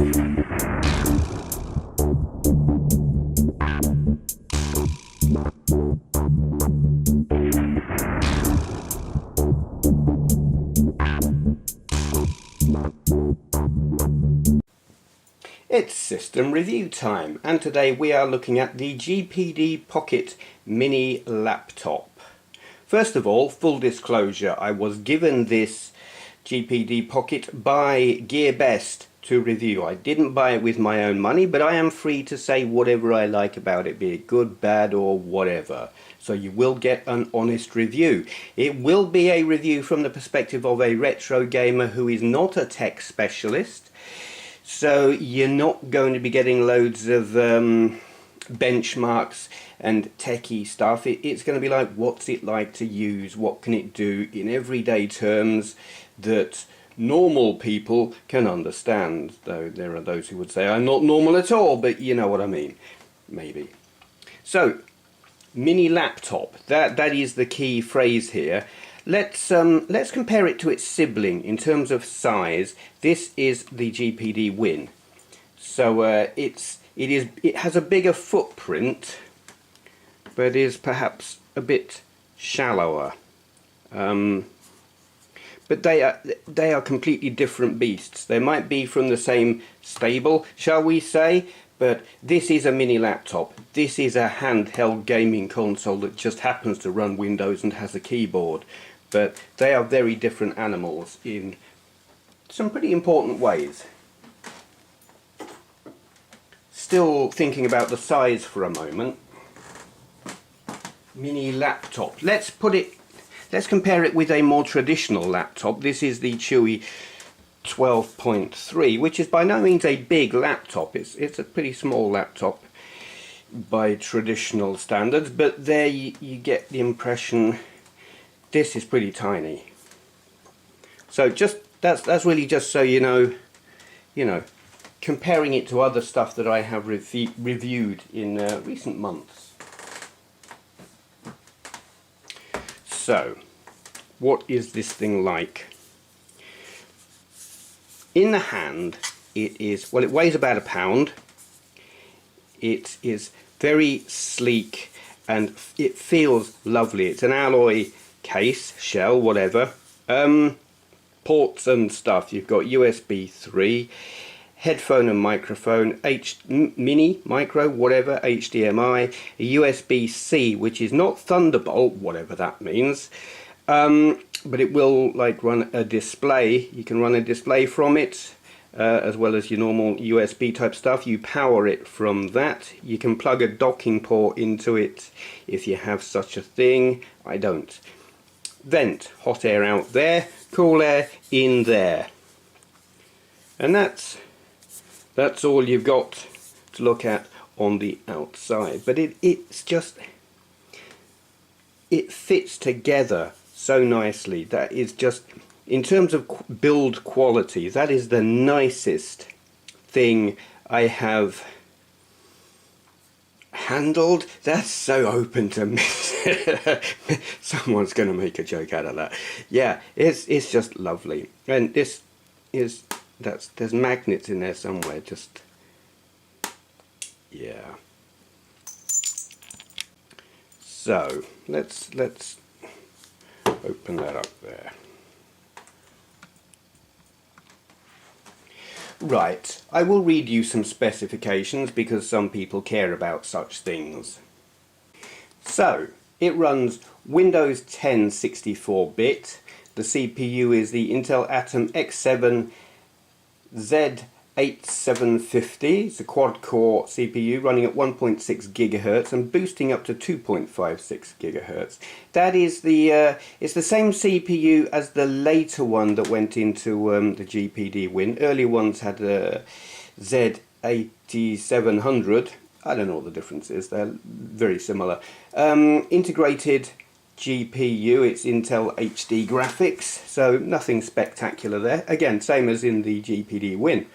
It's system review time, and today we are looking at the GPD Pocket mini laptop. First of all, full disclosure, I was given this GPD Pocket by GearBest to review. I didn't buy it with my own money, but I am free to say whatever I like about it, be it good, bad or whatever. So you will get an honest review. It will be a review from the perspective of a retro gamer who is not a tech specialist. So you're not going to be getting loads of benchmarks and techie stuff. It's going to be like, what's it like to use, what can it do in everyday terms that normal people can understand. Though there are those who would say I'm not normal at all, but you know what I mean, maybe. So, mini laptop, that is the key phrase here. Let's compare it to its sibling in terms of size. This is the GPD Win. So it has a bigger footprint, but is perhaps a bit shallower. But they are completely different beasts. They might be from the same stable, shall we say, but this is a mini laptop. This is a handheld gaming console that just happens to run Windows and has a keyboard. But they are very different animals in some pretty important ways. Still thinking about the size for a moment. Mini laptop. Let's compare it with a more traditional laptop. This is the Chewy 12.3, which is by no means a big laptop. It's a pretty small laptop by traditional standards, but there you get the impression this is pretty tiny. So just that's really just so you know, comparing it to other stuff that I have reviewed in recent months. So, what is this thing like? In the hand, it weighs about £1. It is very sleek and it feels lovely. It's an alloy case, shell, whatever. Ports and stuff. You've got USB 3, headphone and microphone, mini, micro, whatever, HDMI, a USB-C, which is not Thunderbolt, whatever that means. But it will run a display. You can run a display from it, as well as your normal USB type stuff. You power it from that. You can plug a docking port into it if you have such a thing. I don't. Vent, hot air out there, cool air in there. And that's all you've got to look at on the outside. But it fits together so nicely. That is just, in terms of build quality, that is the nicest thing I have handled. That's so open to me. Someone's going to make a joke out of that. Yeah, it's just lovely. And this is, there's magnets in there somewhere, just, yeah. So let's open that up there. Right, I will read you some specifications because some people care about such things. So, it runs Windows 10 64-bit. The CPU is the Intel Atom X7 Z8750. It's a quad-core CPU running at 1.6 GHz and boosting up to 2.56 GHz. That is it's the same CPU as the later one that went into the GPD Win. Early ones had a Z8700. I don't know what the difference is. They're very similar. Integrated GPU, it's Intel HD graphics, so nothing spectacular there. Again, same as in the GPD Win.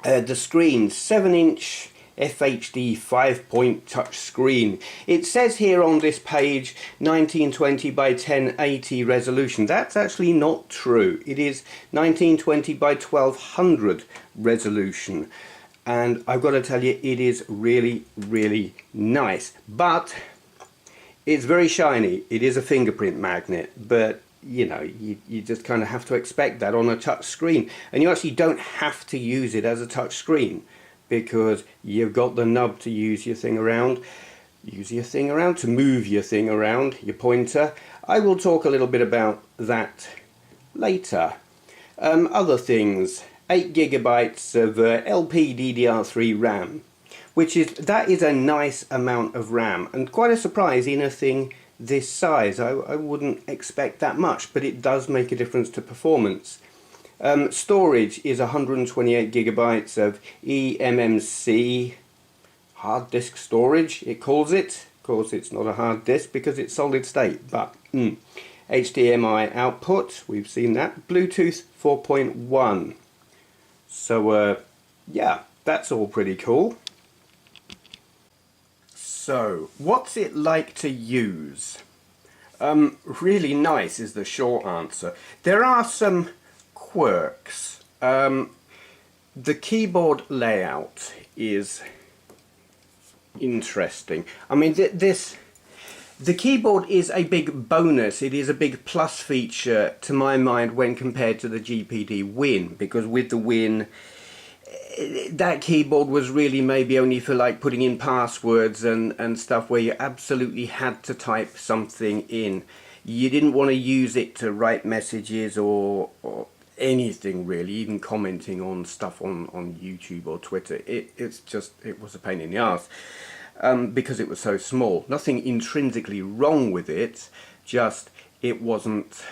The screen, 7-inch FHD 5-point touch screen. It says here on this page 1920 by 1080 resolution. That's actually not true. It is 1920 by 1200 resolution. And I've got to tell you, it is really, really nice. But it's very shiny. It is a fingerprint magnet, but you know, you just kind of have to expect that on a touch screen. And you actually don't have to use it as a touch screen, because you've got the nub to use your thing around, to move your thing around, your pointer. I will talk a little bit about that later. Other things, 8 gigabytes of LPDDR3 RAM, that is a nice amount of RAM, and quite a surprise in a thing this size. I wouldn't expect that much, but it does make a difference to performance. Storage is 128 gigabytes of eMMC hard disk storage, it calls it. Of course, it's not a hard disk because it's solid state, but HDMI output, we've seen that. Bluetooth 4.1. So yeah, that's all pretty cool. So, what's it like to use? Really nice is the short answer. There are some quirks. The keyboard layout is interesting. I mean, the keyboard is a big bonus. It is a big plus feature to my mind when compared to the GPD Win, because with the Win, that keyboard was really maybe only for like putting in passwords and stuff where you absolutely had to type something in. You didn't want to use it to write messages or anything really, even commenting on stuff on YouTube or Twitter. It was a pain in the ass because it was so small. Nothing intrinsically wrong with it, just it wasn't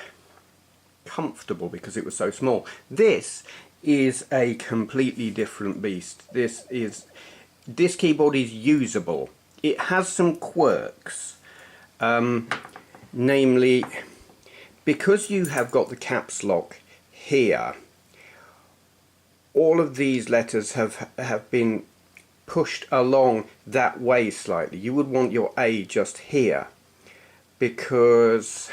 comfortable because it was so small. This is a completely different beast. This keyboard is usable. It has some quirks, namely, because you have got the caps lock here, all of these letters have been pushed along that way slightly. You would want your A just here, because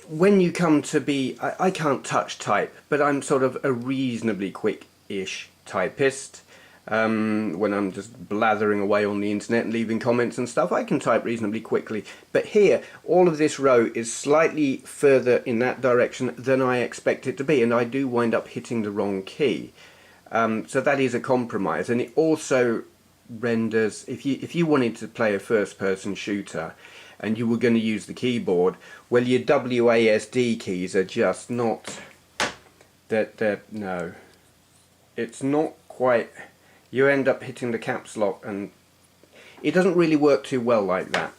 when you come to be, I can't touch type, but I'm sort of a reasonably quick-ish typist. When I'm just blathering away on the internet and leaving comments and stuff, I can type reasonably quickly. But here, all of this row is slightly further in that direction than I expect it to be, and I do wind up hitting the wrong key. So that is a compromise, and it also renders, if you wanted to play a first-person shooter, and you were going to use the keyboard, well, your WASD keys are just not, no, it's not quite, you end up hitting the caps lock and it doesn't really work too well like that.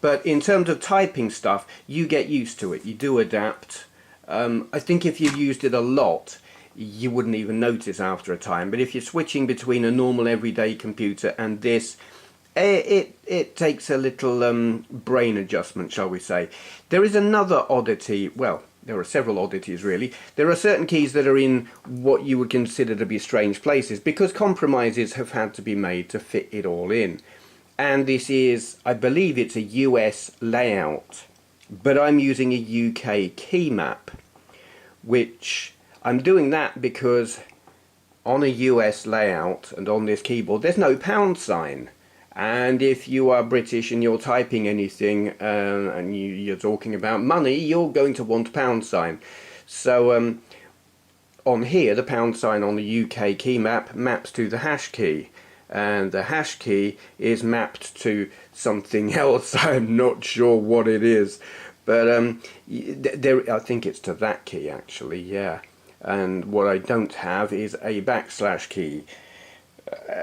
But in terms of typing stuff, you get used to it, you do adapt. I think if you used it a lot, you wouldn't even notice after a time, but if you're switching between a normal everyday computer and this, it takes a little brain adjustment, shall we say. There is another oddity, well, there are several oddities really. There are certain keys that are in what you would consider to be strange places, because compromises have had to be made to fit it all in. And this is, I believe it's a US layout, but I'm using a UK key map, which I'm doing that because on a US layout and on this keyboard there's no pound sign. And if you are British and you're typing anything and you're talking about money, you're going to want a pound sign. So on here, the pound sign on the UK key map maps to the hash key. And the hash key is mapped to something else. I'm not sure what it is. But I think it's to that key actually, yeah. And what I don't have is a backslash key,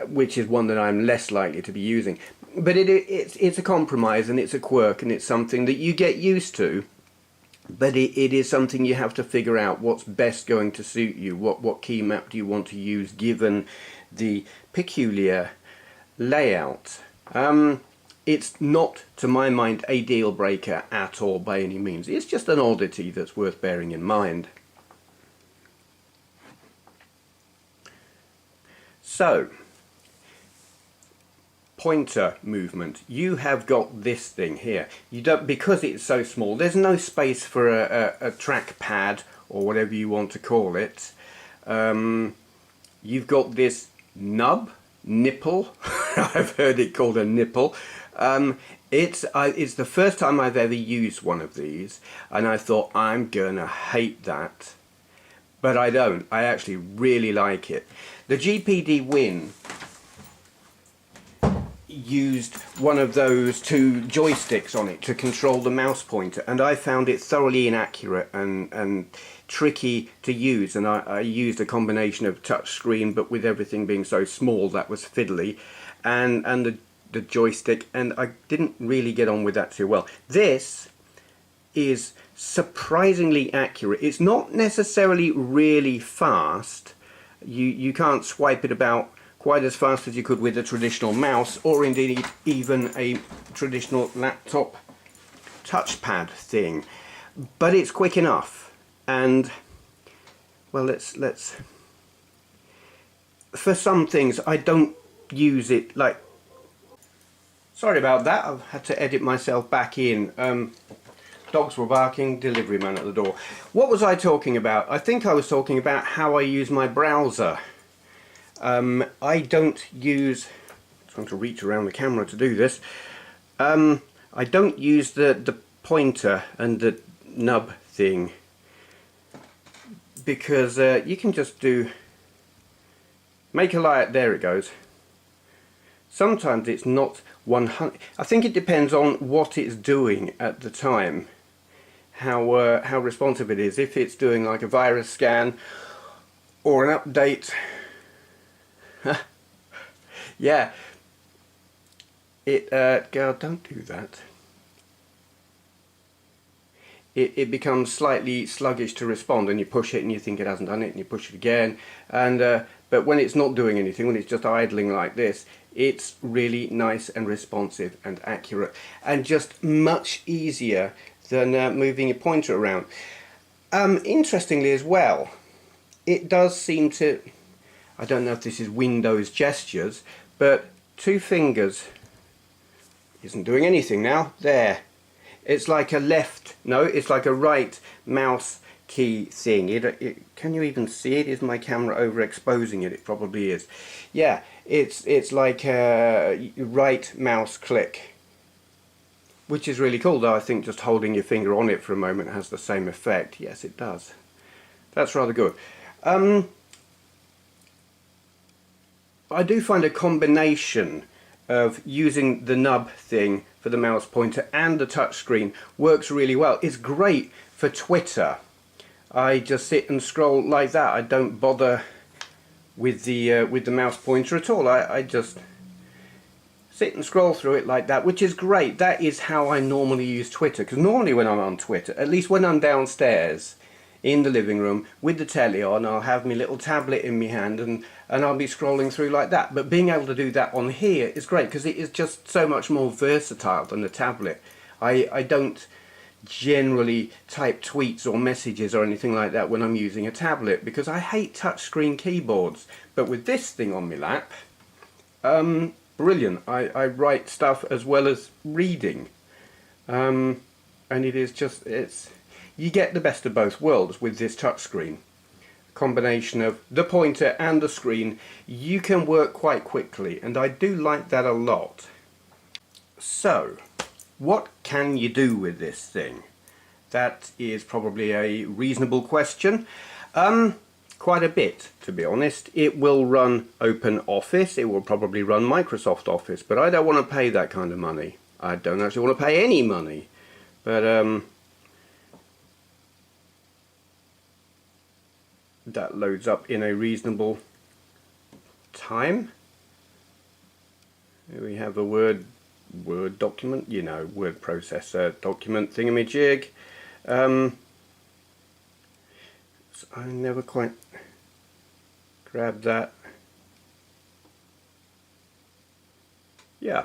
which is one that I'm less likely to be using. But it's a compromise, and it's a quirk, and it's something that you get used to, but it is something you have to figure out what's best going to suit you. What key map do you want to use given the peculiar layout? It's not, to my mind, a deal breaker at all by any means. It's just an oddity that's worth bearing in mind. So, pointer movement, you have got this thing here. You don't, because it's so small, there's no space for a trackpad or whatever you want to call it. You've got this nipple. I've heard it called a nipple. It's the first time I've ever used one of these, and I thought I'm gonna hate that, but I don't. I actually really like it. The GPD Win used one of those two joysticks on it to control the mouse pointer, and I found it thoroughly inaccurate and tricky to use, and I used a combination of touch screen, but with everything being so small that was fiddly, and the joystick, and I didn't really get on with that too well. This is surprisingly accurate. It's not necessarily really fast. You can't swipe it about quite as fast as you could with a traditional mouse, or indeed even a traditional laptop touchpad thing, but it's quick enough. And well, let's for some things I don't use it, like, sorry about that, I've had to edit myself back in. Dogs were barking, delivery man at the door. What was I talking about? I think I was talking about how I use my browser. I don't use, I'm trying to reach around the camera to do this, I don't use the pointer and the nub thing, because you can just do, make a layout, there it goes. Sometimes it's not 100, I think it depends on what it's doing at the time, how responsive it is. If it's doing like a virus scan or an update, yeah, girl, don't do that. It becomes slightly sluggish to respond, and you push it and you think it hasn't done it, and you push it again, and but when it's not doing anything, when it's just idling like this, it's really nice and responsive and accurate, and just much easier than moving your pointer around. Interestingly as well, it does seem to, I don't know if this is Windows gestures, but two fingers isn't doing anything now. There. It's like a left, no, it's like a right mouse key thing. Can you even see it? Is my camera overexposing it? It probably is. Yeah, it's like a right mouse click, which is really cool, though I think just holding your finger on it for a moment has the same effect. Yes, it does. That's rather good. I do find a combination of using the nub thing for the mouse pointer and the touch screen works really well. It's great for Twitter. I just sit and scroll like that. I don't bother with the mouse pointer at all. I just sit and scroll through it like that, which is great. That is how I normally use Twitter, because normally when I'm on Twitter, at least when I'm downstairs in the living room with the telly on, I'll have my little tablet in my hand and I'll be scrolling through like that. But being able to do that on here is great, because it is just so much more versatile than the tablet. I don't generally type tweets or messages or anything like that when I'm using a tablet, because I hate touchscreen keyboards. But with this thing on my lap, brilliant. I write stuff as well as reading, and it is just, you get the best of both worlds with this touchscreen. Combination of the pointer and the screen, you can work quite quickly, and I do like that a lot. So, what can you do with this thing? That is probably a reasonable question. Quite a bit, to be honest. It will run Open Office, it will probably run Microsoft Office, but I don't want to pay that kind of money. I don't actually want to pay any money, but that loads up in a reasonable time. Here we have a Word document, you know, word processor document thingamajig. So I never quite grabbed that. Yeah.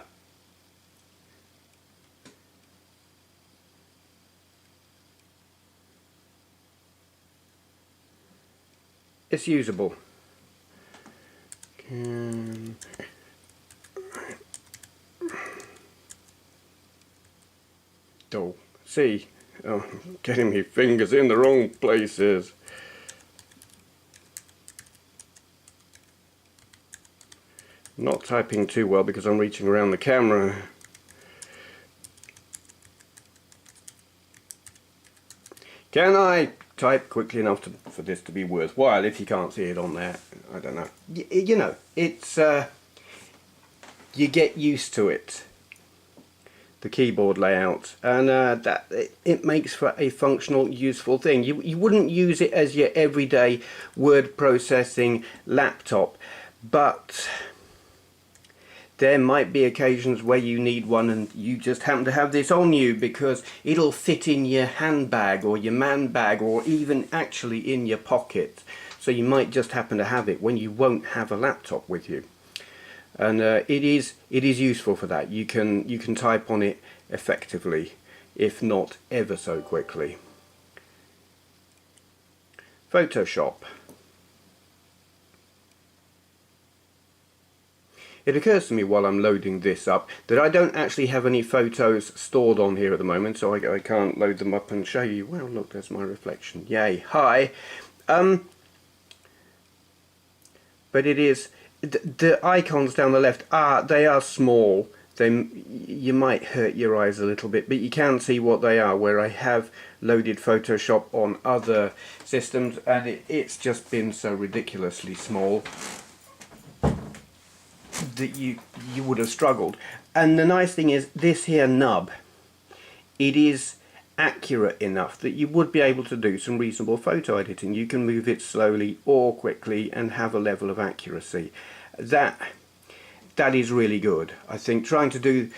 It's usable. Oh, see, oh, getting my fingers in the wrong places. Not typing too well because I'm reaching around the camera. Can I type quickly enough for this to be worthwhile? If you can't see it on there, I don't know. You know, it's you get used to it, the keyboard layout, and that it makes for a functional, useful thing. You wouldn't use it as your everyday word processing laptop, but there might be occasions where you need one and you just happen to have this on you because it'll fit in your handbag or your man bag or even actually in your pocket. So you might just happen to have it when you won't have a laptop with you. And it is useful for that. You can type on it effectively, if not ever so quickly. Photoshop. It occurs to me while I'm loading this up that I don't actually have any photos stored on here at the moment, so I can't load them up and show you. Well, look, there's my reflection. Yay. Hi. But it is, the icons down the left, they are small. You might hurt your eyes a little bit, but you can see what they are, where I have loaded Photoshop on other systems, and it's just been so ridiculously small that you would have struggled. And the nice thing is, this here nub, it is accurate enough that you would be able to do some reasonable photo editing. You can move it slowly or quickly and have a level of accuracy. That is really good. I think trying to do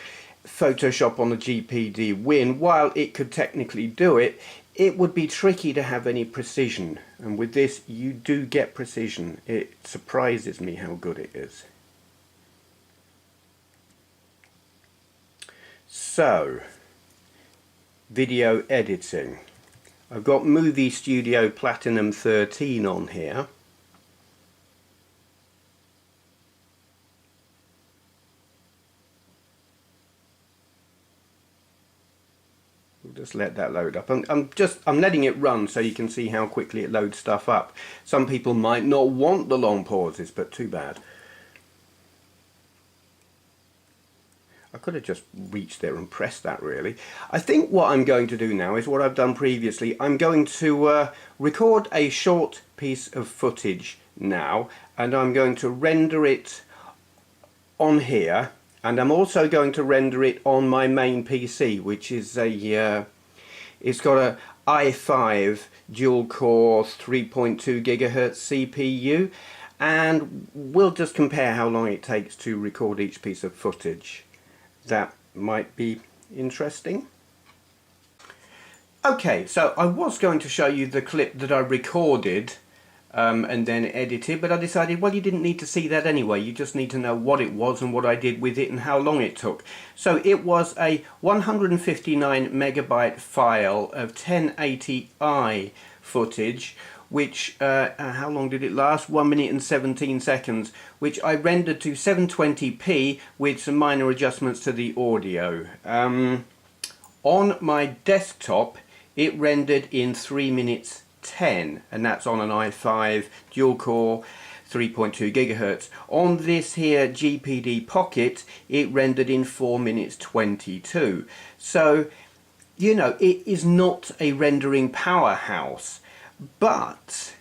Photoshop on the GPD Win, while it could technically do it, it would be tricky to have any precision. And with this, you do get precision. It surprises me how good it is. So, video editing. I've got Movie Studio Platinum 13 on here. We'll just let that load up. I'm letting it run so you can see how quickly it loads stuff up. Some people might not want the long pauses, but too bad. I could have just reached there and pressed that, really. I think what I'm going to do now is what I've done previously. I'm going to record a short piece of footage now, and I'm going to render it on here, and I'm also going to render it on my main PC, which is it's got a i5 dual core 3.2 gigahertz CPU, and we'll just compare how long it takes to record each piece of footage. That might be interesting. Okay, so I was going to show you the clip that I recorded and then edited, but I decided, well, you didn't need to see that anyway. You just need to know what it was and what I did with it and how long it took. So it was a 159 megabyte file of 1080i footage, which, how long did it last? 1 minute and 17 seconds, which I rendered to 720p with some minor adjustments to the audio. On my desktop, it rendered in 3 minutes 10, and that's on an i5 dual core 3.2 gigahertz. On this here GPD Pocket, it rendered in 4 minutes 22. So, you know, it is not a rendering powerhouse, but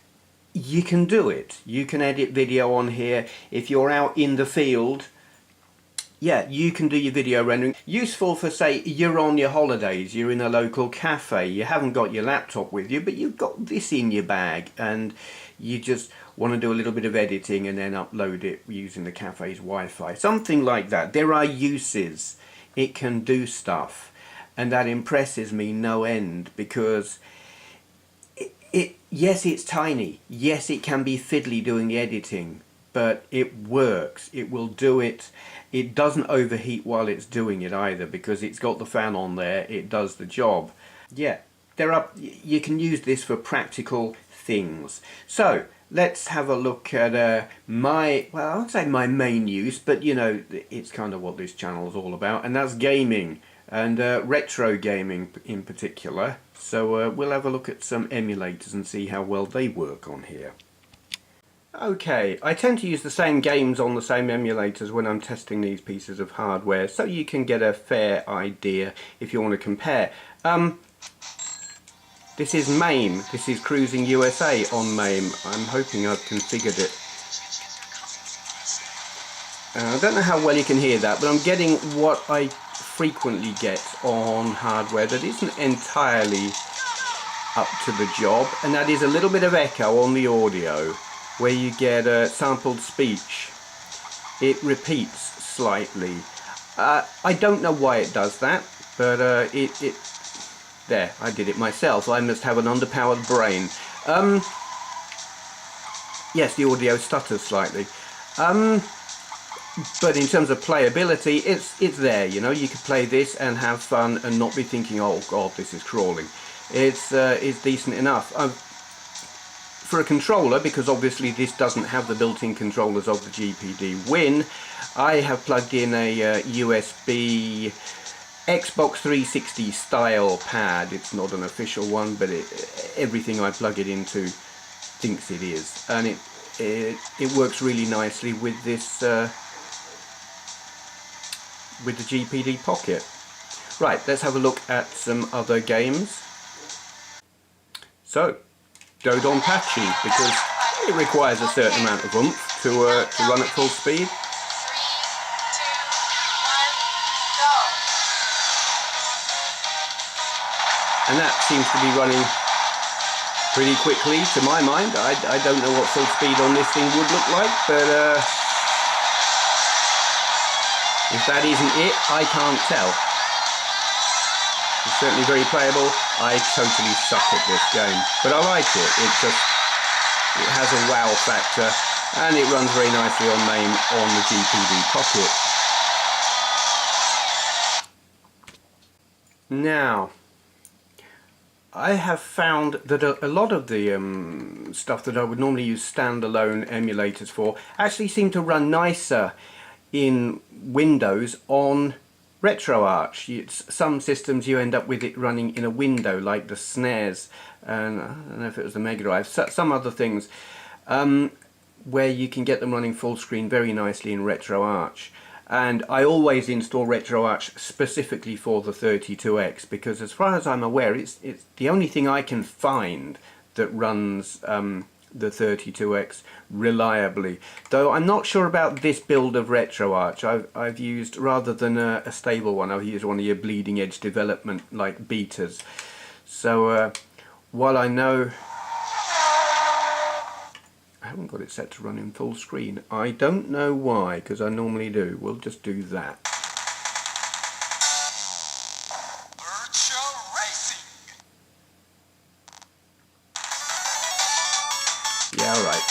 you can do it. You can edit video on here. If you're out in the field, yeah, you can do your video rendering. Useful for, say, you're on your holidays, you're in a local cafe, you haven't got your laptop with you, but you've got this in your bag, and you just want to do a little bit of editing and then upload it using the cafe's Wi-Fi. Something like that. There are uses. It can do stuff, and that impresses me no end, because yes, it's tiny. Yes, it can be fiddly doing the editing, but it works. It will do it. It doesn't overheat while it's doing it either, because it's got the fan on there. It does the job. Yeah, you can use this for practical things. So let's have a look at well, I would say my main use, but you know, it's kind of what this channel is all about, and that's gaming. and retro gaming in particular. So we'll have a look at some emulators and see how well they work on here. Okay, I tend to use the same games on the same emulators when I'm testing these pieces of hardware, so you can get a fair idea if you want to compare. This is MAME, this is Cruising USA on MAME. I'm hoping I've configured it. I don't know how well you can hear that, but I'm getting what I frequently get on hardware that isn't entirely up to the job, and that is a little bit of echo on the audio, where you get sampled speech. It repeats slightly. I don't know why it does that, but there, I did it myself. I must have an underpowered brain. Yes, the audio stutters slightly. But in terms of playability, it's there, you know. You can play this and have fun and not be thinking, oh god, this is crawling. It's decent enough. For a controller, because obviously this doesn't have the built-in controllers of the GPD Win, I have plugged in a USB Xbox 360 style pad. It's not an official one, but everything I plug it into thinks it is, and it works really nicely with this with the GPD Pocket. Right, let's have a look at some other games. So, Dodonpachi, because it requires a certain amount of oomph to run at full speed. And that seems to be running pretty quickly to my mind. I don't know what full speed on this thing would look like, but if that isn't it, I can't tell. It's certainly very playable. I totally suck at this game, but I like it. It has a wow factor, and it runs very nicely on MAME on the GPD Pocket. Now, I have found that a lot of the stuff that I would normally use standalone emulators for actually seem to run nicer in Windows on Retroarch. Some systems you end up with it running in a window, like the SNES, and I don't know if it was the Mega Drive, some other things, where you can get them running full screen very nicely in Retroarch. And I always install Retroarch specifically for the 32X, because as far as I'm aware, it's the only thing I can find that runs the 32X reliably. Though I'm not sure about this build of Retroarch. I've used, rather than a stable one, I've used one of your bleeding edge development like betas. So while I know I haven't got it set to run in full screen, I don't know why, because I normally do. We'll just do that. Yeah, all right.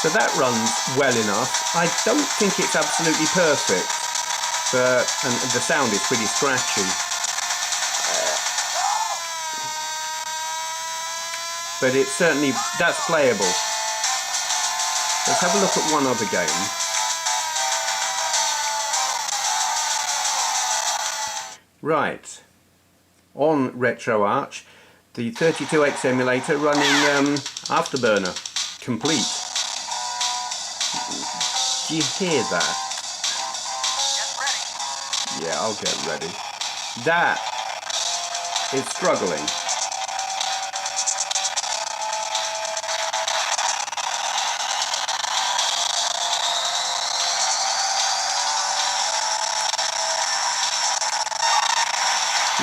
So that runs well enough. I don't think it's absolutely perfect, but and the sound is pretty scratchy. But it's certainly, that's playable. Let's have a look at one other game. Right, on Retroarch, the 32X emulator running Afterburner complete. Do you hear that? Yeah, I'll get ready. That is struggling.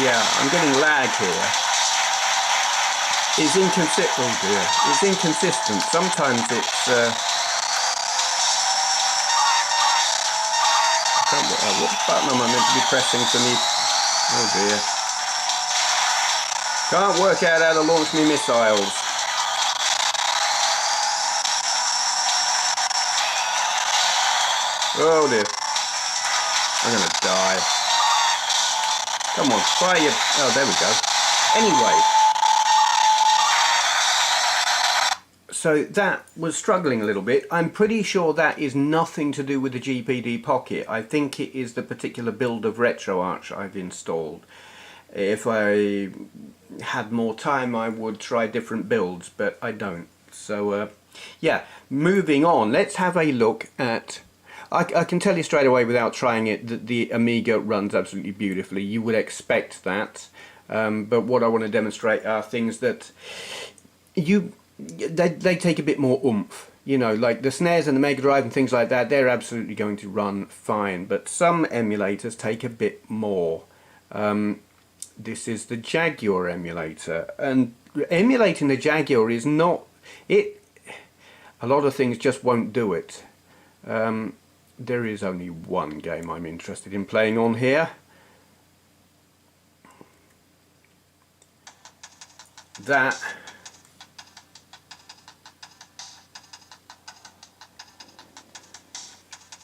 Yeah, I'm getting lag here. It's inconsistent. Oh dear, it's inconsistent. Sometimes it's. What button am I meant to be pressing for me? Oh dear. Can't work out how to launch me missiles. Oh dear. I'm gonna die. Come on, fire your... Oh, there we go. Anyway. So that was struggling a little bit. I'm pretty sure that is nothing to do with the GPD Pocket. I think it is the particular build of Retroarch I've installed. If I had more time I would try different builds, but I don't. So yeah, moving on, let's have a look at... I can tell you straight away without trying it that the Amiga runs absolutely beautifully. You would expect that, but what I want to demonstrate are things that they take a bit more oomph. You know, like the snares and the Mega Drive and things like that, they're absolutely going to run fine, but some emulators take a bit more. This is the Jaguar emulator, and emulating the Jaguar is not it. A lot of things just won't do it. There is only one game I'm interested in playing on here. That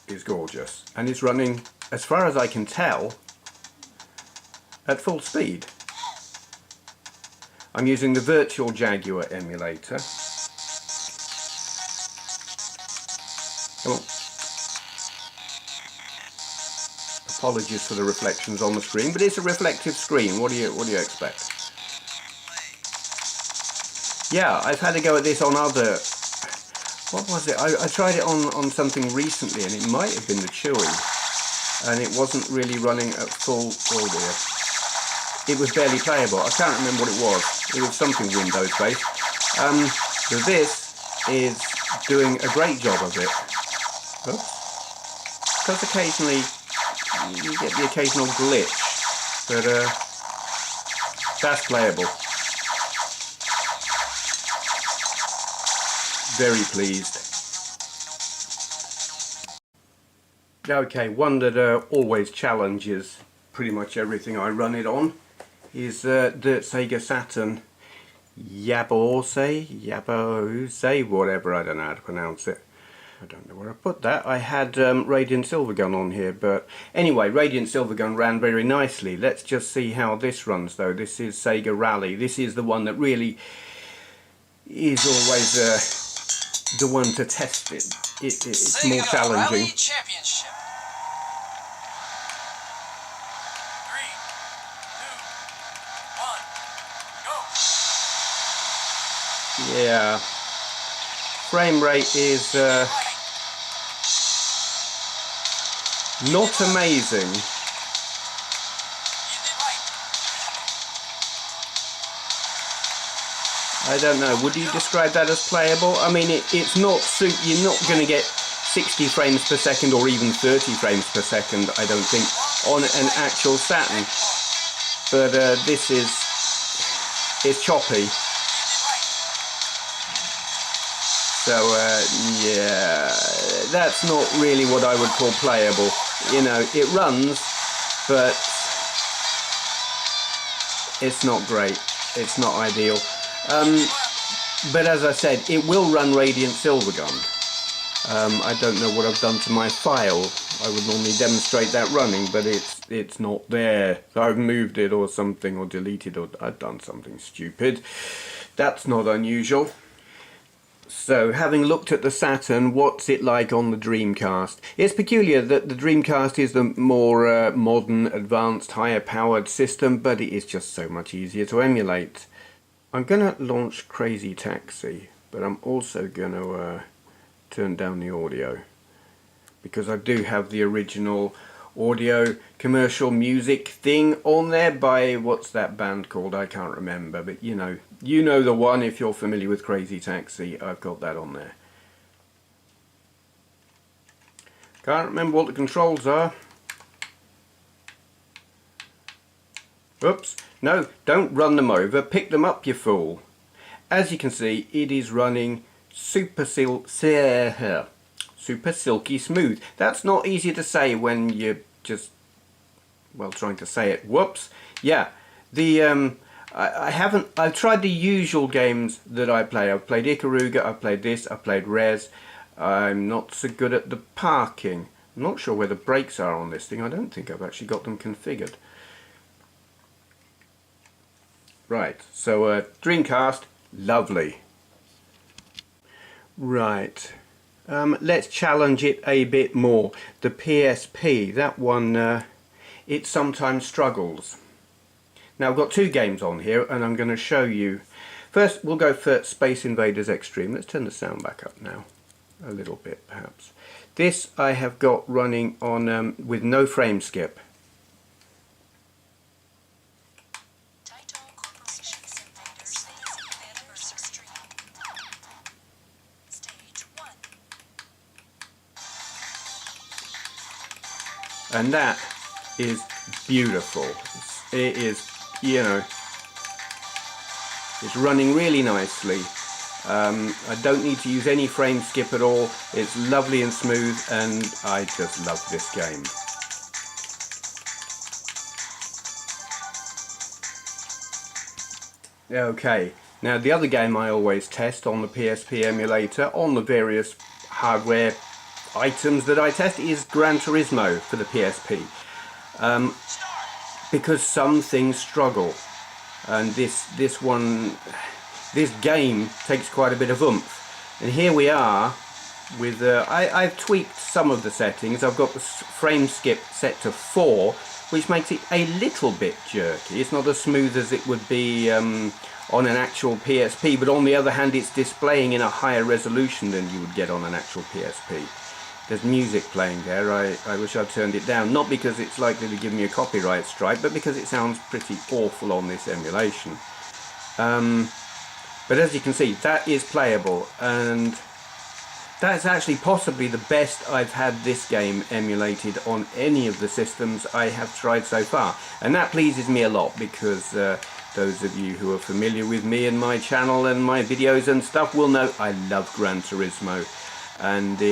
is gorgeous, and it's running, as far as I can tell, at full speed. I'm using the virtual Jaguar emulator. Come on. Apologies for the reflections on the screen, but it's a reflective screen. What do you expect? Yeah, I've had a go at this on other... What was it? I tried it on something recently, and it might have been the Chewy, and it wasn't really running at full... Oh dear. It was barely playable. I can't remember what it was. It was something Windows based. But this is doing a great job of it. Oops. Because occasionally you get the occasional glitch, but that's playable. Very pleased. Okay, one that always challenges pretty much everything I run it on is the Sega Saturn Yabose, whatever, I don't know how to pronounce it. I don't know where I put that. I had Radiant Silvergun on here, but anyway, Radiant Silvergun ran very nicely. Let's just see how this runs though. This is Sega Rally. This is the one that really is always the one to test it. It's more challenging. Rally Championship. 3, 2, 1, go. Yeah. Frame rate is not amazing. I don't know, would you describe that as playable? I mean, it's not, you're not going to get 60 frames per second or even 30 frames per second, I don't think, on an actual Saturn. But this is, it's choppy. So yeah, that's not really what I would call playable. You know, it runs, but it's not great. It's not ideal. But as I said, it will run Radiant Silvergun. I don't know what I've done to my file. I would normally demonstrate that running, but it's not there. So I've moved it or something, or deleted, or I've done something stupid. That's not unusual. So, having looked at the Saturn, what's it like on the Dreamcast? It's peculiar that the Dreamcast is the more modern, advanced, higher powered system, but it is just so much easier to emulate. I'm going to launch Crazy Taxi, but I'm also going to turn down the audio, because I do have the original audio commercial music thing on there by, what's that band called? I can't remember, but you know the one. If you're familiar with Crazy Taxi, I've got that on there. Can't remember what the controls are. Oops, no, don't run them over, pick them up, you fool. As you can see, it is running super silky smooth. That's not easy to say when you're just, well, trying to say it. Whoops. Yeah, the I've tried the usual games that I play. I've played Ikaruga, I've played this, I've played Res. I'm not so good at the parking. I'm not sure where the brakes are on this thing. I don't think I've actually got them configured. Right, so Dreamcast, lovely. Right, let's challenge it a bit more. The PSP, that one, it sometimes struggles. Now I've got two games on here and I'm going to show you. First we'll go for Space Invaders Extreme. Let's turn the sound back up now, a little bit perhaps. This I have got running on with no frame skip. And that is beautiful. It is, you know, it's running really nicely. I don't need to use any frame skip at all. It's lovely and smooth, and I just love this game. Okay, now the other game I always test on the PSP emulator, on the various hardware items that I test, is Gran Turismo for the PSP. Because some things struggle, and this game takes quite a bit of oomph. And here we are with I've tweaked some of the settings. I've got the frame skip set to 4, which makes it a little bit jerky. It's not as smooth as it would be on an actual PSP, but on the other hand it's displaying in a higher resolution than you would get on an actual PSP. There's music playing there. I wish I'd turned it down, not because it's likely to give me a copyright strike, but because it sounds pretty awful on this emulation. But as you can see, that is playable, and that's actually possibly the best I've had this game emulated on any of the systems I have tried so far. And that pleases me a lot, because those of you who are familiar with me and my channel and my videos and stuff will know I love Gran Turismo. And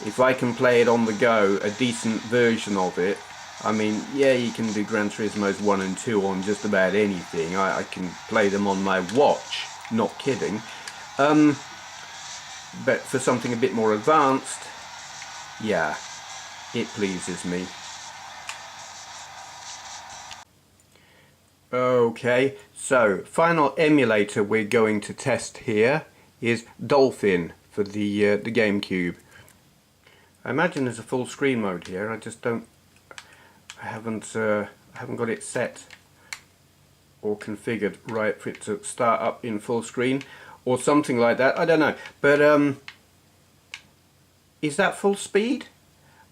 if I can play it on the go, a decent version of it, I mean, yeah, you can do Gran Turismo's 1 and 2 on just about anything. I can play them on my watch, not kidding. But for something a bit more advanced, yeah, it pleases me. Okay, so final emulator we're going to test here is Dolphin for the Gamecube. I imagine there's a full screen mode here. I just don't. I haven't got it set or configured right for it to start up in full screen or something like that. I don't know. But is that full speed?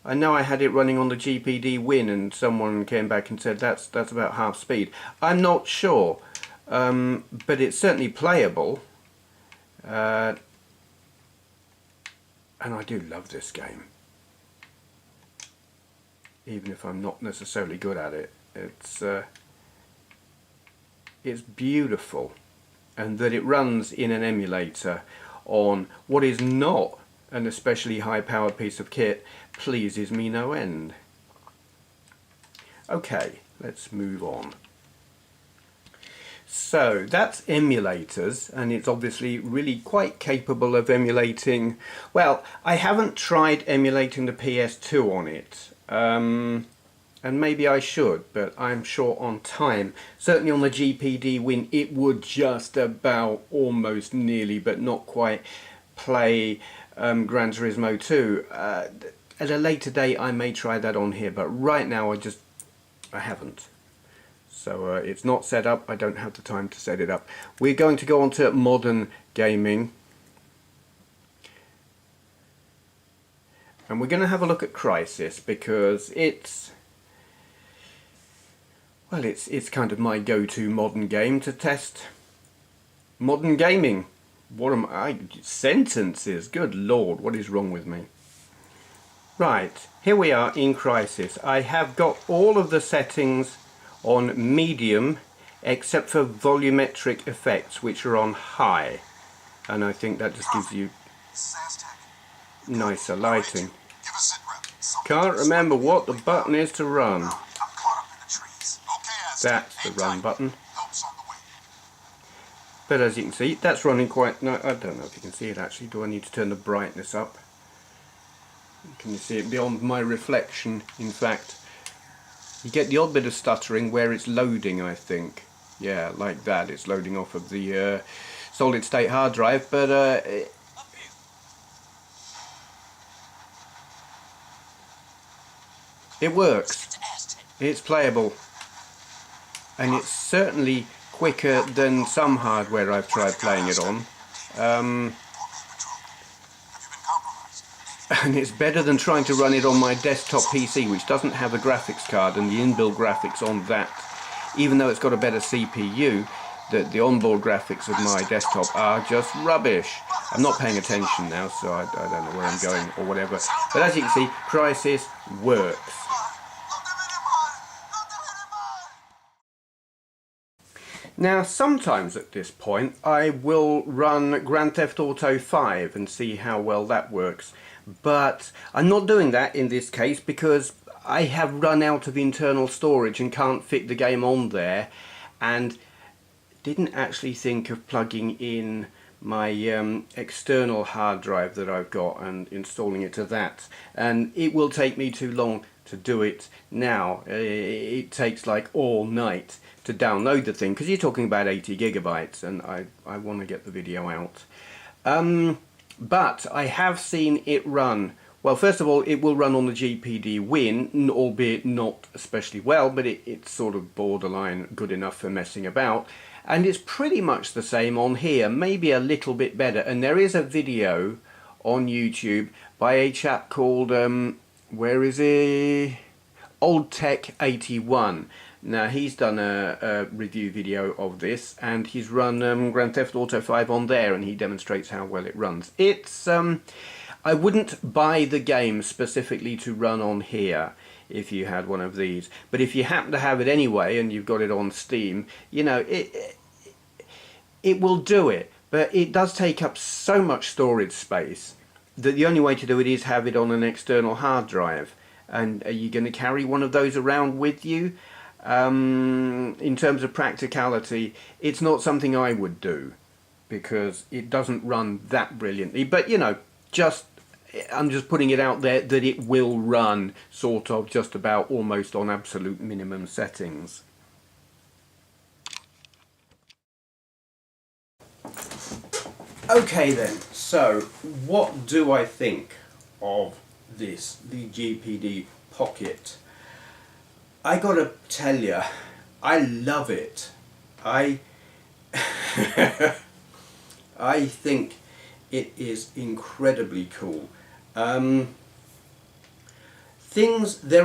I know I had it running on the GPD Win, and someone came back and said that's about half speed. I'm not sure, but it's certainly playable. And I do love this game. Even if I'm not necessarily good at it, it's beautiful, and that it runs in an emulator on what is not an especially high-powered piece of kit pleases me no end. Okay, let's move on. So that's emulators, and it's obviously really quite capable of emulating. Well, I haven't tried emulating the PS2 on it. And maybe I should, but I'm short on time. Certainly on the GPD Win it would just about, almost nearly, but not quite, play Gran Turismo 2. At a later date I may try that on here, but right now I haven't. So it's not set up, I don't have the time to set it up. We're going to go on to modern gaming. And we're going to have a look at Crysis, because it's kind of my go-to modern game to test modern gaming. What am I? Sentences, good lord, what is wrong with me? Right, here we are in Crysis. I have got all of the settings on medium, except for volumetric effects, which are on high. And I think that just gives you nicer lighting. Can't remember what the button is to run. That's the run button. But as you can see, that's running quite nice. I don't know if you can see it actually. Do I need to turn the brightness up? Can you see it beyond my reflection? In fact, you get the odd bit of stuttering where it's loading, I think. Yeah, like that. It's loading off of the solid state hard drive, but it works. It's playable, and it's certainly quicker than some hardware I've tried playing it on. And it's better than trying to run it on my desktop PC, which doesn't have a graphics card, and the inbuilt graphics on that, even though it's got a better CPU, the onboard graphics of my desktop are just rubbish. I'm not paying attention now, so I don't know where I'm going or whatever. But as you can see, Crysis works. Now, sometimes at this point, I will run Grand Theft Auto 5 and see how well that works. But I'm not doing that in this case because I have run out of internal storage and can't fit the game on there, and didn't actually think of plugging in my external hard drive that I've got and installing it to that. And it will take me too long to do it now. It takes like all night to download the thing, because you're talking about 80 gigabytes, and I want to get the video out. But I have seen it run. Well, first of all, it will run on the GPD Win, albeit not especially well, but it's sort of borderline good enough for messing about. And it's pretty much the same on here, maybe a little bit better. And there is a video on YouTube by a chap called, where is he? Old Tech 81. Now, he's done a review video of this, and he's run Grand Theft Auto 5 on there, and he demonstrates how well it runs. It's I wouldn't buy the game specifically to run on here if you had one of these, but if you happen to have it anyway and you've got it on Steam, you know, it will do it. But it does take up so much storage space that the only way to do it is have it on an external hard drive. And are you going to carry one of those around with you? In terms of practicality, it's not something I would do because it doesn't run that brilliantly. But you know, I'm just putting it out there that it will run sort of just about almost on absolute minimum settings. Okay then, so what do I think of this, the GPD Pocket? I gotta tell you, I love it. I think it is incredibly cool. There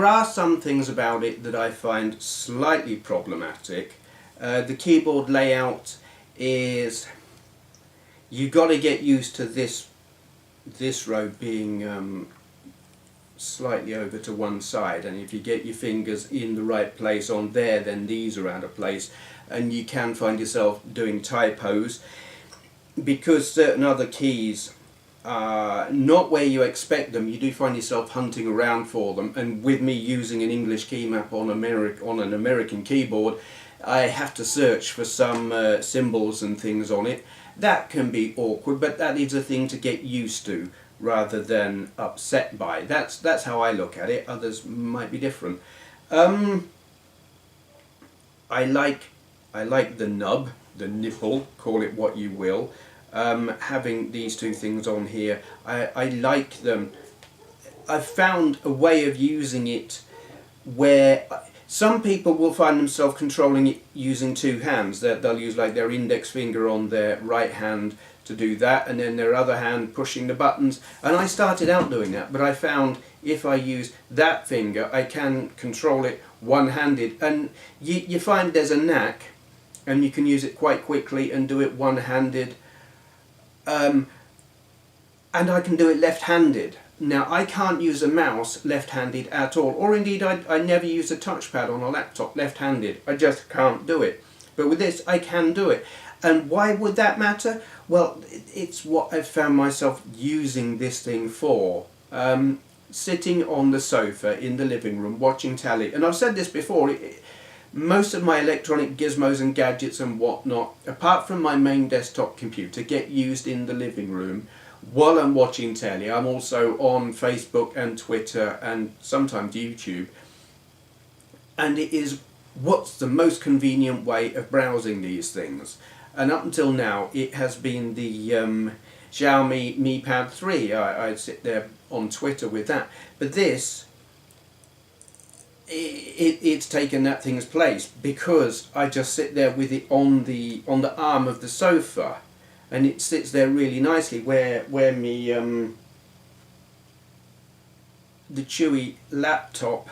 are some things about it that I find slightly problematic. The keyboard layout is, you got to get used to this row being slightly over to one side, and if you get your fingers in the right place on there, then these are out of place, and you can find yourself doing typos because certain other keys are not where you expect them. You do find yourself hunting around for them, and with me using an English key map on an American keyboard, I have to search for some symbols and things on it. That can be awkward, but that is a thing to get used to rather than upset by. That's how I look at it. Others might be different. I like the nub, the nipple, call it what you will. Having these two things on here, I like them. I've found a way of using it where some people will find themselves controlling it using two hands. They'll use like their index finger on their right hand to do that, and then their other hand pushing the buttons. And I started out doing that, but I found if I use that finger, I can control it one-handed. And you find there's a knack, and you can use it quite quickly and do it one-handed. And I can do it left-handed. Now, I can't use a mouse left-handed at all, or indeed I never use a touchpad on a laptop left-handed. I just can't do it. But with this, I can do it. And why would that matter? Well, it's what I've found myself using this thing for. Sitting on the sofa in the living room, watching telly. And I've said this before, most of my electronic gizmos and gadgets and whatnot, apart from my main desktop computer, get used in the living room while I'm watching telly. I'm also on Facebook and Twitter and sometimes YouTube. And it is what's the most convenient way of browsing these things? And up until now, it has been the Xiaomi Mi Pad 3. I'd sit there on Twitter with that. But this, it's taken that thing's place, because I just sit there with it on the arm of the sofa, and it sits there really nicely where me the Chewy laptop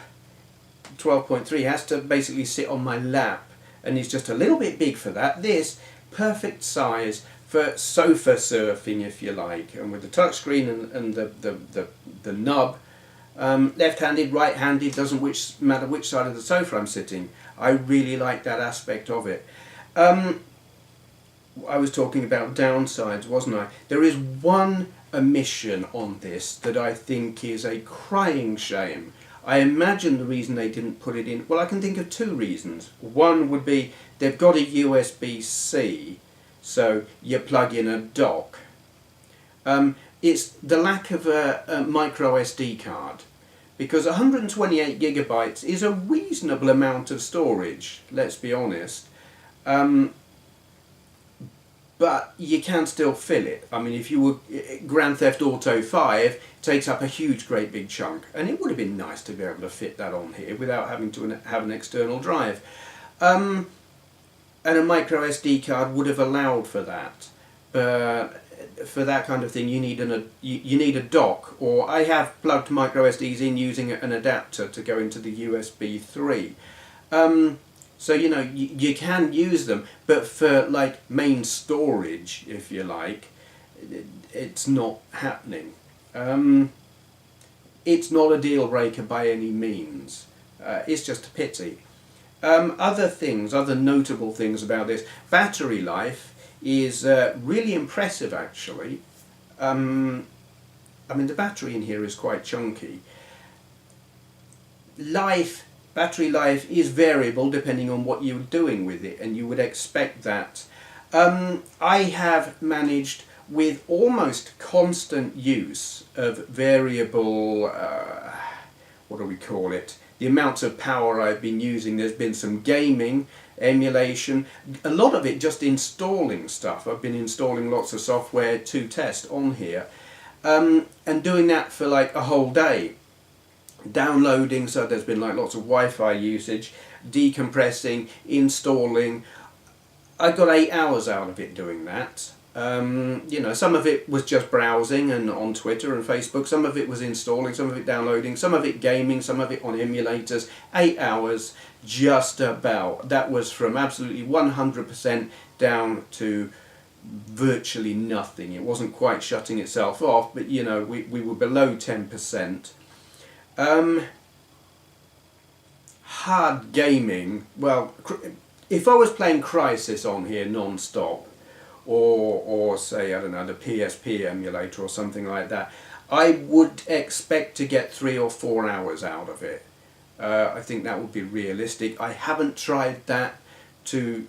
12.3 has to basically sit on my lap, and it's just a little bit big for that. This, perfect size for sofa surfing, if you like, and with the touchscreen and the nub, left-handed, right-handed, doesn't matter which side of the sofa I'm sitting. I really like that aspect of it. I was talking about downsides, wasn't I? There is one omission on this that I think is a crying shame. I imagine the reason they didn't put it in, well, I can think of two reasons. One would be they've got a USB-C, so you plug in a dock. It's the lack of a micro SD card, because 128 gigabytes is a reasonable amount of storage, let's be honest. But you can still fill it. I mean, if you were Grand Theft Auto 5 takes up a huge, great big chunk, and it would have been nice to be able to fit that on here without having to have an external drive. And a micro SD card would have allowed for that. But for that kind of thing, you need a dock, or I have plugged micro SDs in using an adapter to go into the USB 3. So, you know, you can use them, but for like main storage, if you like, it's not happening. It's not a deal breaker by any means. It's just a pity. Other notable things about this: battery life is really impressive, actually. I mean, the battery in here is quite chunky. Battery life is variable depending on what you're doing with it, and you would expect that. I have managed, with almost constant use of variable, what do we call it, the amounts of power I've been using. There's been some gaming, emulation, a lot of it just installing stuff. I've been installing lots of software to test on here, and doing that for like a whole day. Downloading, so there's been like lots of Wi-Fi usage, decompressing, installing. I got 8 hours out of it doing that. You know, some of it was just browsing and on Twitter and Facebook, some of it was installing, some of it downloading, some of it gaming, some of it on emulators. 8 hours, just about. That was from absolutely 100% down to virtually nothing. It wasn't quite shutting itself off, but you know, we were below 10%. Hard gaming, well, if I was playing Crysis on here non-stop, or say, I don't know, the PSP emulator or something like that, I would expect to get 3 or 4 hours out of it. I think that would be realistic. I haven't tried that to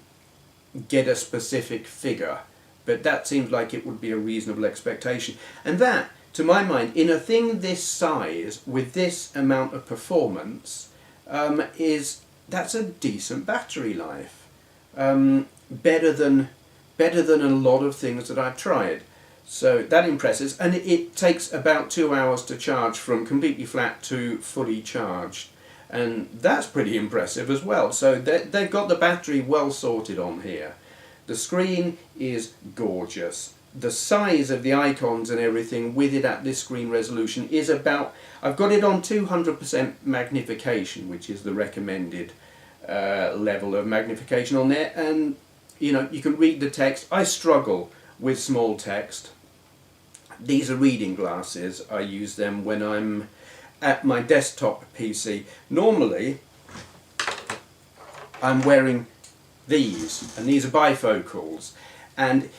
get a specific figure, but that seems like it would be a reasonable expectation. And that, to my mind, in a thing this size, with this amount of performance, that's a decent battery life. Better than a lot of things that I've tried. So that impresses, and it takes about 2 hours to charge from completely flat to fully charged. And that's pretty impressive as well. So they've got the battery well sorted on here. The screen is gorgeous. The size of the icons and everything with it at this screen resolution is about, I've got it on 200% magnification, which is the recommended level of magnification on there, and you know, you can read the text. I struggle with small text. These are reading glasses. I use them when I'm at my desktop PC. Normally I'm wearing these, and these are bifocals, and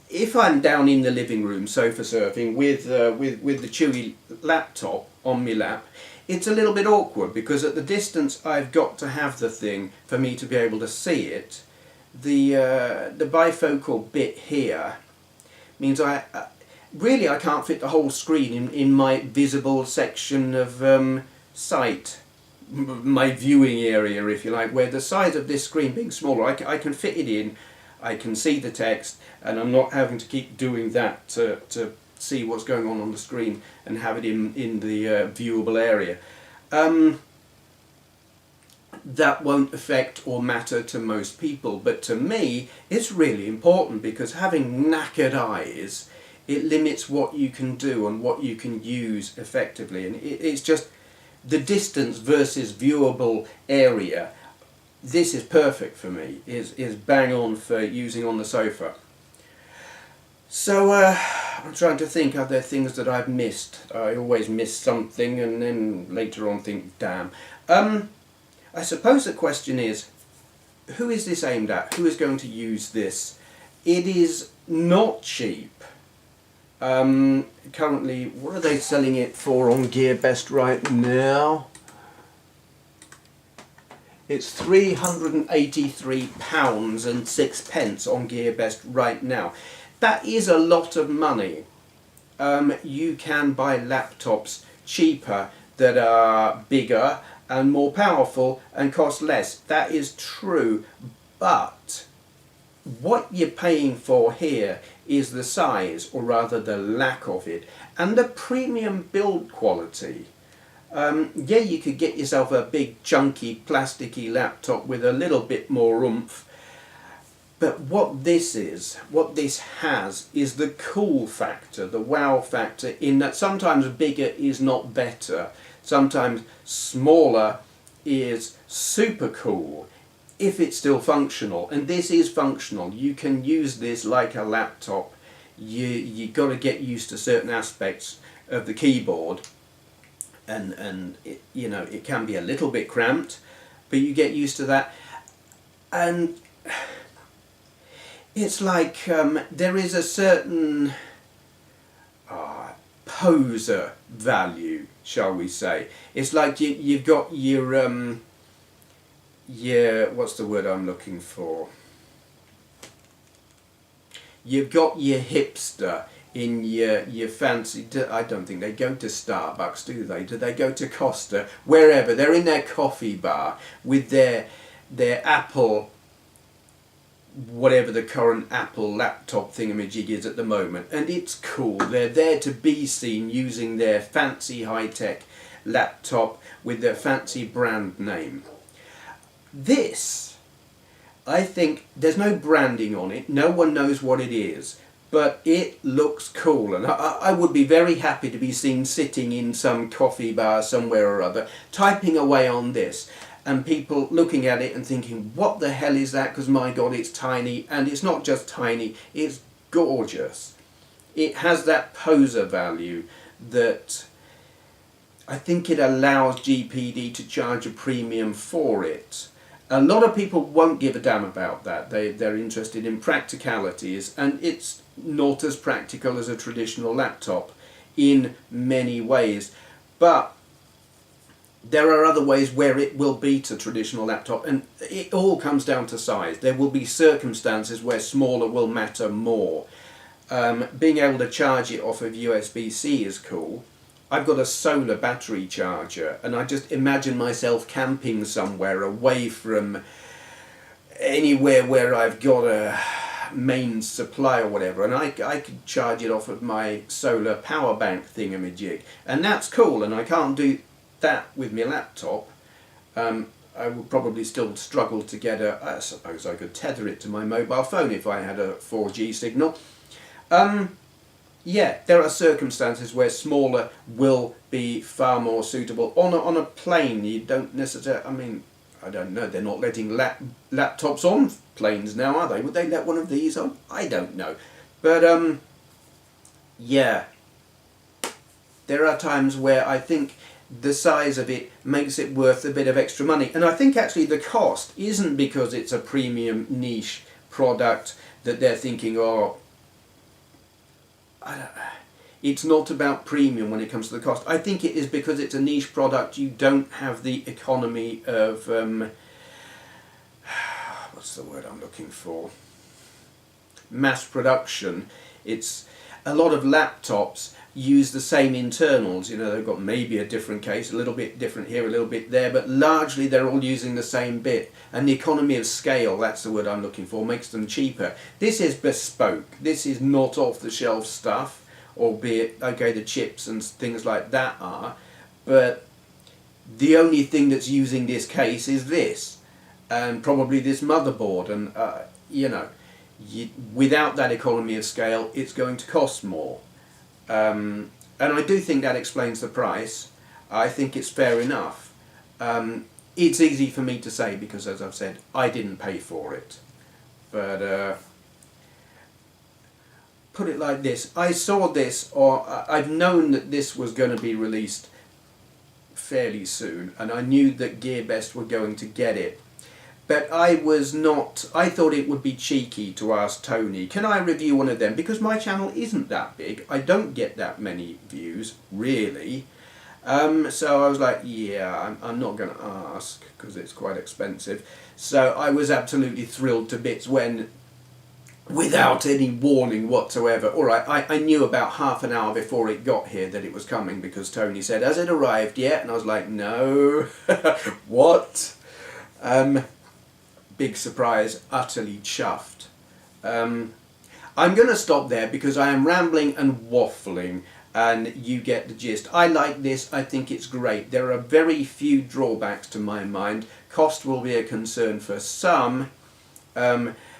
if I'm down in the living room sofa surfing with the Chewy laptop on my lap, it's a little bit awkward, because at the distance I've got to have the thing for me to be able to see it. The bifocal bit here means I can't fit the whole screen in my visible section of sight. my viewing area, if you like, where the size of this screen being smaller, I can fit it in, I can see the text, and I'm not having to keep doing that to see what's going on the screen and have it in the viewable area. That won't affect or matter to most people, but to me it's really important, because having knackered eyes, it limits what you can do and what you can use effectively, and it's just the distance versus viewable area. This is perfect for me, is bang on for using on the sofa. So I'm trying to think, are there things that I've missed? I always miss something and then later on think, damn. I suppose the question is, who is this aimed at? Who is going to use this? It is not cheap. Currently, what are they selling it for on GearBest right now? It's £383.06 on GearBest right now. That is a lot of money. You can buy laptops cheaper that are bigger and more powerful and cost less. That is true, but what you're paying for here is the size, or rather the lack of it, and the premium build quality. Yeah, you could get yourself a big chunky plasticky laptop with a little bit more oomph, but what this has is the cool factor, the wow factor, in that sometimes bigger is not better, sometimes smaller is super cool if it's still functional, and this is functional. You can use this like a laptop. You got to get used to certain aspects of the keyboard, and it, you know, it can be a little bit cramped, but you get used to that. And it's like there is a certain poser value, shall we say. It's like you've got your what's the word I'm looking for? You've got your hipster in your fancy. I don't think they go to Starbucks, do they? Do they go to Costa? Wherever, they're in their coffee bar with their Apple, whatever the current Apple laptop thingamajig is at the moment, and it's cool. They're there to be seen using their fancy high-tech laptop with their fancy brand name. This, I think, there's no branding on it, no one knows what it is, but it looks cool, and I would be very happy to be seen sitting in some coffee bar somewhere or other, typing away on this, and people looking at it and thinking, what the hell is that? Because my God, it's tiny, and it's not just tiny, it's gorgeous. It has that poser value that I think it allows GPD to charge a premium for it. A lot of people won't give a damn about that. They're interested in practicalities, and it's not as practical as a traditional laptop in many ways. But there are other ways where it will beat a traditional laptop, and it all comes down to size. There will be circumstances where smaller will matter more. Being able to charge it off of USB-C is cool. I've got a solar battery charger, and I just imagine myself camping somewhere away from anywhere where I've got a main supply or whatever, and I could charge it off of my solar power bank thingamajig, and that's cool, and I can't do that with my laptop. I would probably still struggle to get I suppose I could tether it to my mobile phone if I had a 4G signal. Yeah, there are circumstances where smaller will be far more suitable. On a plane, you don't necessarily, I mean, I don't know, they're not letting laptops on planes now, are they? Would they let one of these on? I don't know. But, yeah, there are times where I think the size of it makes it worth a bit of extra money. And I think actually the cost isn't because it's a premium niche product that they're thinking, oh, it's not about premium when it comes to the cost. I think it is because it's a niche product. You don't have the economy of what's the word I'm looking for? Mass production. It's a lot of laptops use the same internals. You know, they've got maybe a different case, a little bit different here, a little bit there, but largely they're all using the same bit. And the economy of scale, that's the word I'm looking for, makes them cheaper. This is bespoke. This is not off-the-shelf stuff, albeit, okay, the chips and things like that are, but the only thing that's using this case is this, and probably this motherboard, and you know, without that economy of scale, it's going to cost more. And I do think that explains the price. I think it's fair enough. It's easy for me to say because, as I've said, I didn't pay for it. But put it like this, I saw this, or I've known that this was going to be released fairly soon, and I knew that GearBest were going to get it. But I thought it would be cheeky to ask Tony, can I review one of them? Because my channel isn't that big. I don't get that many views, really. So I was like, yeah, I'm not going to ask, because it's quite expensive. So I was absolutely thrilled to bits when, without any warning whatsoever, alright, I knew about half an hour before it got here that it was coming, because Tony said, has it arrived yet? And I was like, no. What? Big surprise, utterly chuffed. I'm going to stop there because I am rambling and waffling, and you get the gist. I like this, I think it's great. There are very few drawbacks to my mind. Cost will be a concern for some.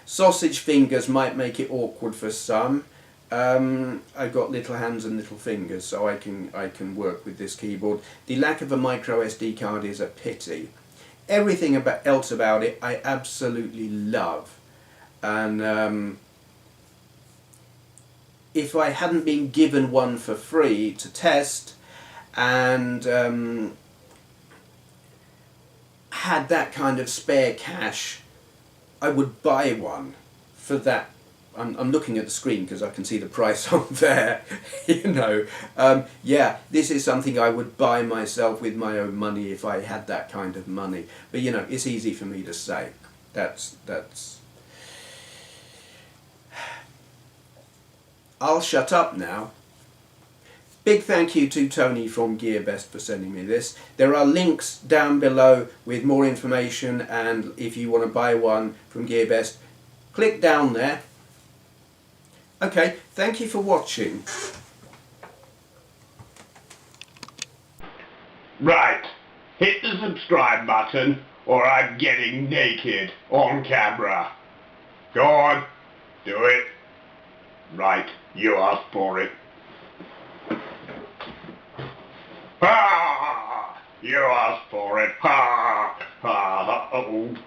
Sausage fingers might make it awkward for some. I've got little hands and little fingers, so I can work with this keyboard. The lack of a micro SD card is a pity. Everything else about it I absolutely love, and if I hadn't been given one for free to test and had that kind of spare cash, I would buy one for that. I'm looking at the screen because I can see the price on there. You know, yeah, this is something I would buy myself with my own money if I had that kind of money. But you know, it's easy for me to say. That's. I'll shut up now. Big thank you to Tony from GearBest for sending me this. There are links down below with more information, and if you want to buy one from GearBest, click down there. Okay, thank you for watching. Right, hit the subscribe button or I'm getting naked on camera. Go on, do it. Right, you asked for it. Ah, you asked for it. Ha, ha, oh.